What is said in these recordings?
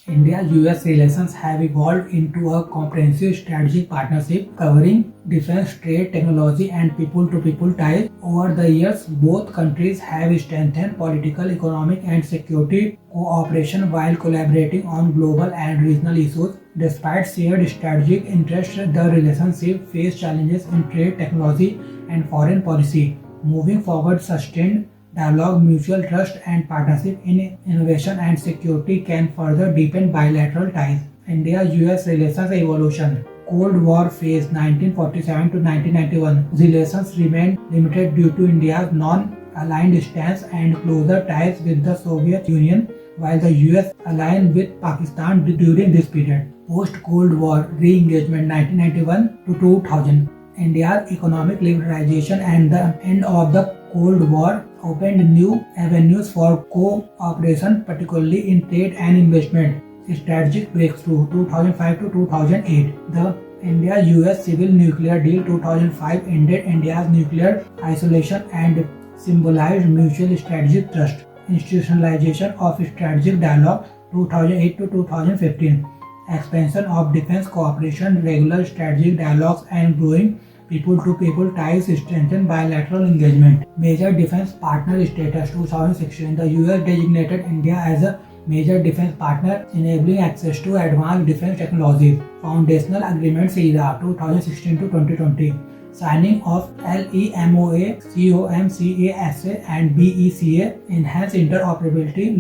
India-US relations have evolved into a comprehensive strategic partnership covering defense, trade, technology, and people-to-people ties. Over the years, both countries have strengthened political, economic, and security cooperation while collaborating on global and regional issues. Despite shared strategic interests, the relationship faced challenges in trade, technology, and foreign policy. Moving forward, sustained dialogue, mutual trust, and partnership in innovation and security can further deepen bilateral ties. India-US relations evolution. Cold War phase 1947 to 1991. Relations remained limited due to India's non-aligned stance and closer ties with the Soviet Union, while the US aligned with Pakistan during this period. Post-Cold War re-engagement 1991 to 2000. India's economic liberalization and the end of the Cold War opened new avenues for cooperation, particularly in trade and investment. Strategic breakthrough 2005 to 2008. The India-US Civil Nuclear Deal 2005 ended India's nuclear isolation and symbolized mutual strategic trust. Institutionalization of strategic dialogue 2008 to 2015. Expansion of defense cooperation, regular strategic dialogues, and growing people-to-people ties strengthen bilateral engagement. Major defense partner status 2016. The US designated India as a major defense partner, enabling access to advanced defense technologies. Foundational Agreements era 2016 to 2020. Signing of LEMOA, COMCASA, and BECA enhance interoperability,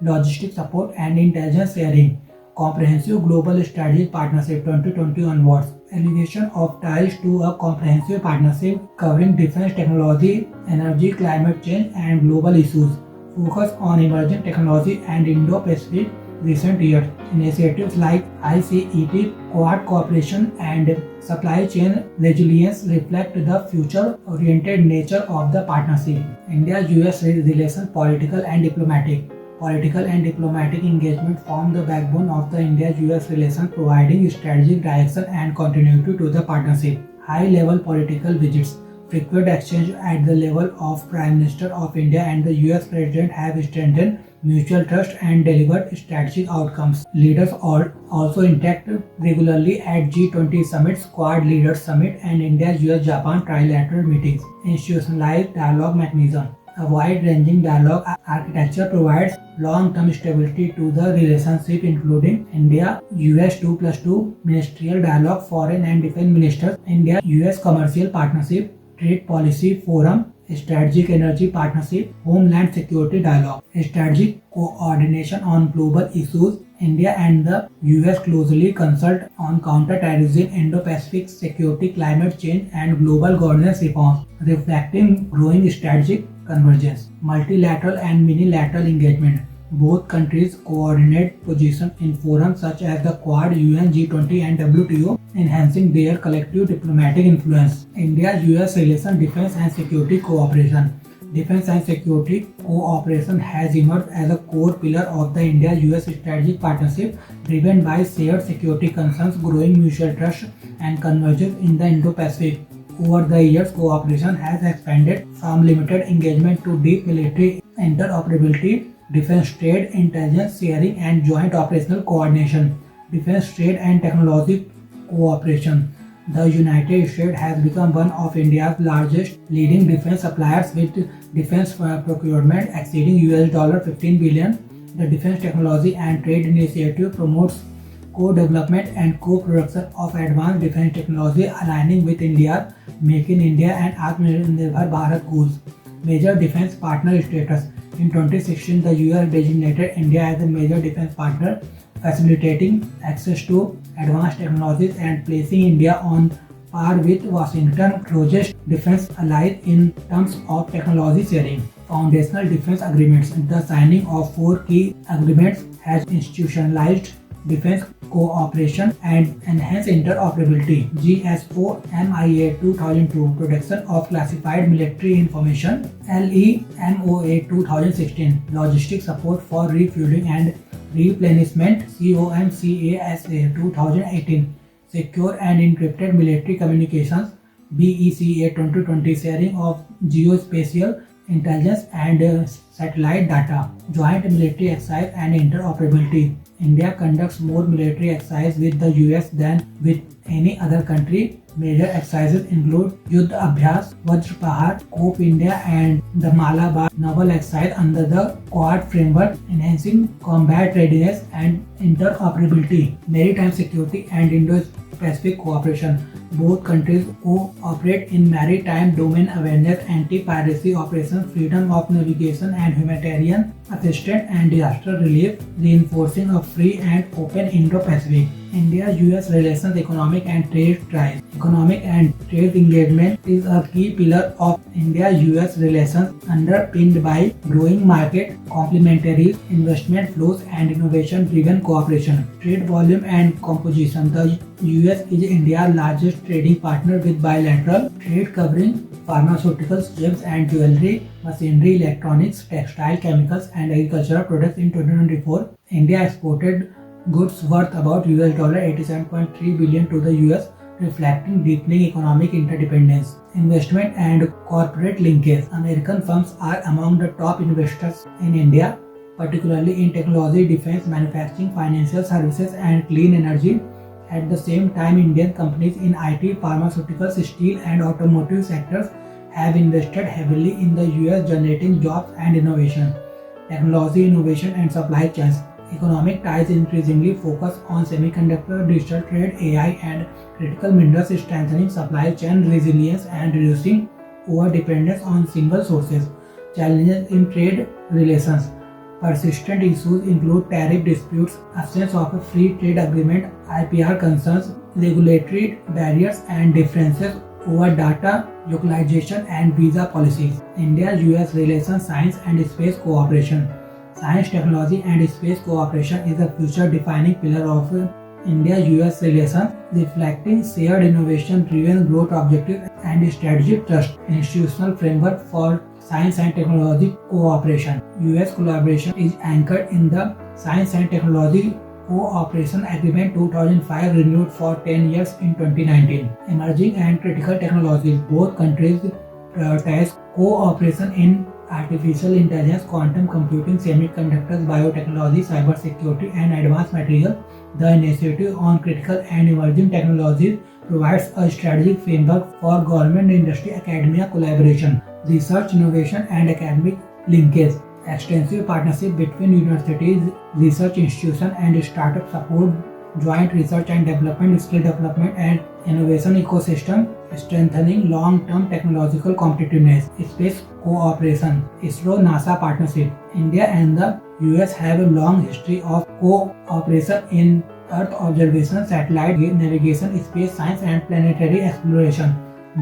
logistic support, and intelligence sharing. Comprehensive Global Strategic Partnership 2020 onwards. Elevation of ties to a comprehensive partnership covering defense technology, energy, climate change, and global issues. Focus on emerging technology and Indo-Pacific. Recent years, initiatives like ICET, Quad cooperation, and supply chain resilience reflect the future-oriented nature of the partnership. India-US relations, political and diplomatic. Political and diplomatic engagement form the backbone of the India-US relations, providing strategic direction and continuity to the partnership. High-level political visits. Frequent exchange at the level of Prime Minister of India and the US President have strengthened mutual trust and delivered strategic outcomes. Leaders also interact regularly at G20 summits, Quad Leaders Summit, and India-US-Japan trilateral meetings. Institutionalized dialogue mechanism. A wide-ranging dialogue architecture provides long-term stability to the relationship, including India-US 2+2 ministerial dialogue, foreign and defense ministers, India-US commercial partnership, trade policy forum, strategic energy partnership, homeland security dialogue, strategic coordination on global issues. India and the US closely consult on counter-terrorism, Indo-Pacific security, climate change, and global governance reforms, reflecting growing strategic convergence. Multilateral and minilateral engagement. Both countries coordinate positions in forums such as the Quad, UN, G20, and WTO, enhancing their collective diplomatic influence. India-US relations, defense and security cooperation. Defense and security cooperation has emerged as a core pillar of the India-US strategic partnership, driven by shared security concerns, growing mutual trust, and convergence in the Indo-Pacific. Over the years, cooperation has expanded from limited engagement to deep military interoperability, defense trade, intelligence sharing, and joint operational coordination. Defense trade and technology cooperation. The United States has become one of India's largest leading defense suppliers, with defense procurement exceeding $15 billion. The Defense Technology and Trade Initiative promotes co-development and co-production of advanced defense technology, aligning with India's Make in India and Atmanirbhar Bharat goals. Major defense partner status. In 2016, the US designated India as a major defense partner, facilitating access to advanced technologies and placing India on par with Washington's closest defense allies in terms of technology sharing. Foundational defense agreements. The signing of 4 key agreements has institutionalized defense cooperation and enhanced interoperability. GSO-MIA 2002, Protection of Classified Military Information. LEMOA 2016, Logistic Support for Refueling and Replenishment. COMCASA 2018, Secure and Encrypted Military Communications. BECA 2020, Sharing of Geospatial Intelligence and satellite data, joint military exercise and interoperability. India conducts more military exercise with the US than with any other country. Major exercises include Yuddha Abhyas, Vajra Pahar, Cope India and the Malabar naval exercise under the Quad framework, enhancing combat readiness and interoperability. Maritime security and Indo-Pacific cooperation. Both countries cooperate in maritime domain awareness, anti-piracy operations, freedom of navigation and humanitarian assistance and disaster relief, reinforcing a free and open Indo-Pacific. India-US relations, economic and trade ties. Economic and trade engagement is a key pillar of India-US relations, underpinned by growing market complementaries, investment flows and innovation-driven cooperation. Trade volume and composition. The US is India's largest trading partner with bilateral trade covering pharmaceuticals, gems and jewelry, machinery, electronics, textile, chemicals and agricultural products. In 2024, India exported goods worth about $87.3 billion to the US, reflecting deepening economic interdependence. Investment and corporate linkage. American firms are among the top investors in India, particularly in technology, defense, manufacturing, financial services and clean energy. At the same time, Indian companies in IT, pharmaceuticals, steel and automotive sectors have invested heavily in the US, generating jobs and innovation. Technology, innovation and supply chains. Economic ties increasingly focus on semiconductor, digital trade, AI and critical minerals, strengthening supply chain resilience and reducing over-dependence on single sources. Challenges in trade relations. Persistent issues include tariff disputes, absence of a free trade agreement, IPR concerns, regulatory barriers and differences over data localization and visa policies. India-US relations, science and space cooperation. Science, technology and space cooperation is a future-defining pillar of India-US relations, reflecting shared innovation-driven growth objectives and strategic trust. Institutional framework for science and technology cooperation. US collaboration is anchored in the Science and Technology Cooperation Agreement 2005, renewed for 10 years in 2019. Emerging and critical technologies. Both countries prioritize cooperation in artificial intelligence, quantum computing, semiconductors, biotechnology, cybersecurity, and advanced materials. The initiative on critical and emerging technologies provides a strategic framework for government, industry, academia collaboration, research, innovation, and academic linkage. Extensive partnership between universities, research institutions, and startups support joint research and development, skill development, and innovation ecosystem, strengthening long-term technological competitiveness. Space cooperation. ISRO-NASA partnership. India and the US have a long history of cooperation in Earth observation, satellite navigation, space science, and planetary exploration.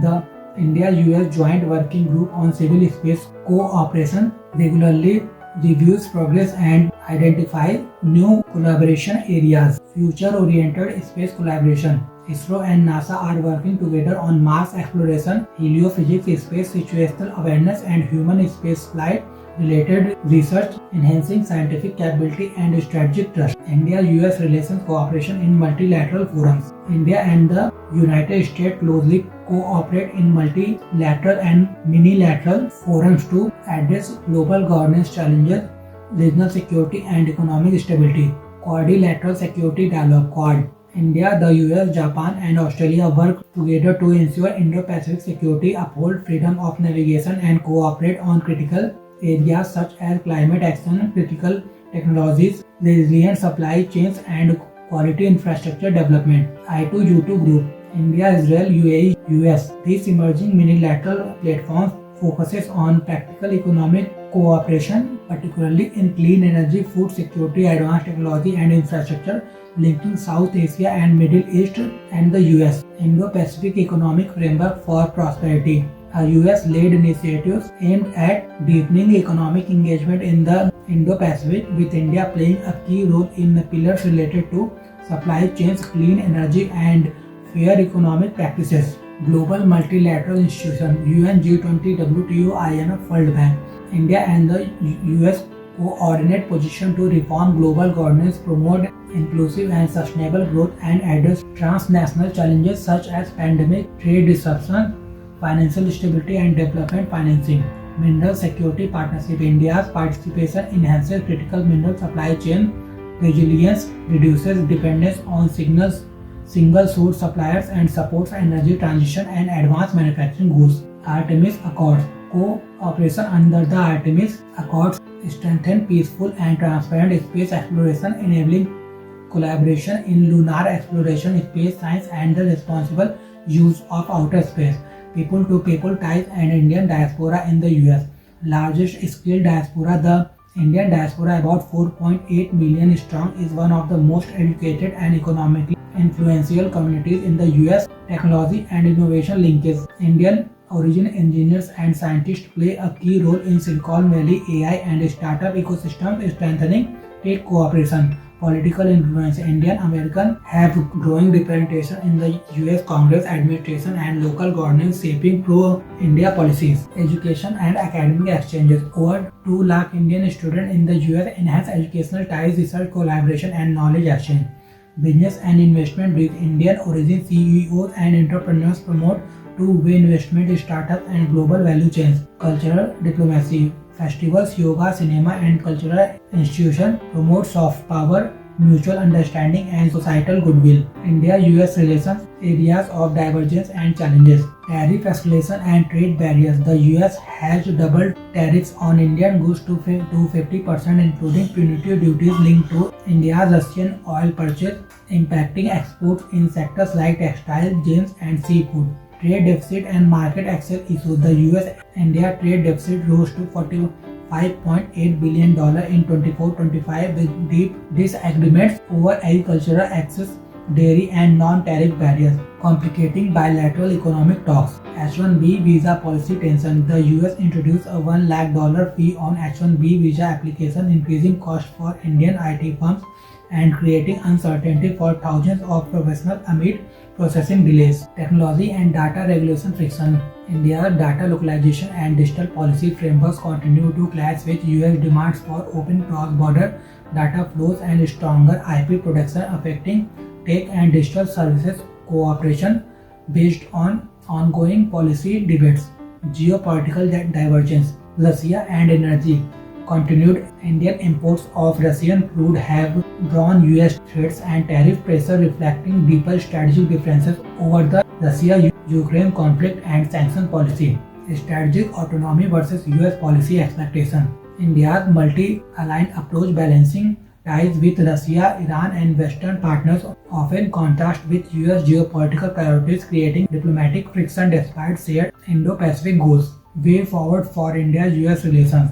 The India-US Joint Working Group on Civil Space Cooperation regularly reviews progress and identifies new collaboration areas. Future-oriented space collaboration. ISRO and NASA are working together on Mars exploration, heliophysics, space situational awareness, and human spaceflight related research, enhancing scientific capability and strategic trust. India-US relations cooperation in multilateral forums. India and the United States closely cooperate in multilateral and minilateral forums to address global governance challenges, regional security, and economic stability. Quadrilateral security dialogue (Quad). India, the US, Japan, and Australia work together to ensure Indo-Pacific security, uphold freedom of navigation, and cooperate on critical areas such as climate action, critical technologies, resilient supply chains, and quality infrastructure development. I2U2 Group. India, Israel, UAE, US. These emerging minilateral platforms focuses on practical economic cooperation, particularly in clean energy, food security, advanced technology, and infrastructure, linking South Asia and Middle East and the US. Indo-Pacific Economic Framework for Prosperity. A US-led initiative aimed at deepening economic engagement in the Indo-Pacific, with India playing a key role in the pillars related to supply chains, clean energy, and fair economic practices. Global multilateral institutions, UN, G20, WTO, IMF, World Bank. India and the US coordinate position to reform global governance, promote inclusive and sustainable growth, and address transnational challenges such as pandemic, trade disruption, financial stability, and development financing. Mineral Security Partnership. India's participation enhances critical mineral supply chain resilience, reduces dependence on single-source suppliers, and supports energy transition and advanced manufacturing goals. Artemis Accords. Cooperation under the Artemis Accords strengthen peaceful and transparent space exploration, enabling collaboration in lunar exploration, space science, and the responsible use of outer space. People-to-people ties and Indian diaspora in the US. Largest scale diaspora, the Indian diaspora, about 4.8 million strong, is one of the most educated and economically influential communities in the US. Technology and innovation linkage. Indian origin engineers and scientists play a key role in Silicon Valley AI and startup ecosystem, strengthening trade cooperation. Political influence. Indian Americans have growing representation in the US Congress, administration, and local governance, shaping pro-India policies. Education and academic exchanges. Over 2 lakh Indian students in the US enhance educational ties, research collaboration, and knowledge exchange. Business and investment. With Indian origin CEOs and entrepreneurs promote two-way investment, startups, and global value chains. Cultural diplomacy. Festivals, yoga, cinema, and cultural institutions promote soft power, mutual understanding, and societal goodwill. India-US relations, areas of divergence and challenges. Tariff escalation and trade barriers. The US has doubled tariffs on Indian goods to 50%, including punitive duties linked to India's Russian oil purchase, impacting exports in sectors like textiles, gems, and seafood. Trade deficit and market access issues. The US-India trade deficit rose to $45.8 billion in 24-25, with deep disagreements over agricultural access, dairy, and non-tariff barriers, complicating bilateral economic talks. H-1B visa policy tension. The US introduced a $1 lakh fee on H-1B visa application, increasing costs for Indian IT firms and creating uncertainty for thousands of professionals amid processing delays. Technology and data regulation friction. India's data localization and digital policy frameworks continue to clash with US demands for open cross-border data flows and stronger IP protection, affecting tech and digital services cooperation based on ongoing policy debates. Geopolitical divergence. Russia and energy. Continued Indian imports of Russian crude have drawn US threats and tariff pressure, reflecting deeper strategic differences over the Russia-Ukraine conflict and sanction policy. Strategic autonomy versus US policy expectation. India's multi-aligned approach, balancing ties with Russia, Iran, and Western partners, often contrast with US geopolitical priorities, creating diplomatic friction despite shared Indo-Pacific goals. Way forward for India-US relations.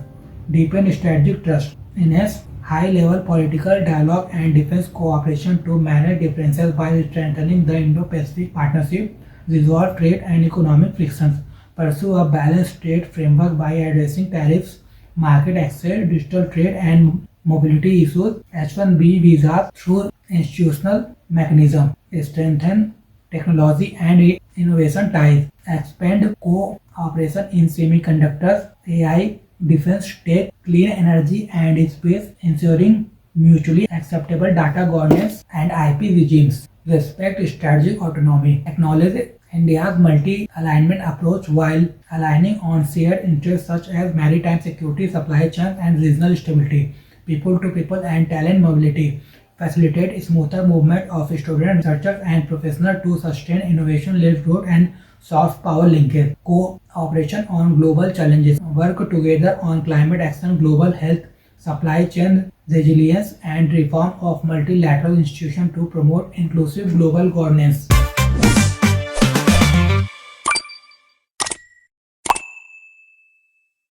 Deepen strategic trust. Enhance high-level political dialogue and defense cooperation to manage differences while strengthening the Indo-Pacific partnership. Resolve trade and economic frictions. Pursue a balanced trade framework by addressing tariffs, market access, digital trade, and mobility issues. H-1B visas through institutional mechanism. Strengthen technology and innovation ties. Expand cooperation in semiconductors, AI, defense, tech, clean energy, and space, ensuring mutually acceptable data governance and IP regimes. Respect strategic autonomy. Acknowledge India's multi-alignment approach while aligning on shared interests such as maritime security, supply chains, and regional stability. People-to-people and talent mobility. Facilitate smoother movement of students, researchers, and professionals to sustain innovation-led growth and soft power linkage. Cooperation on global challenges. Work together on climate action, global health, supply chain resilience, and reform of multilateral institutions to promote inclusive global governance.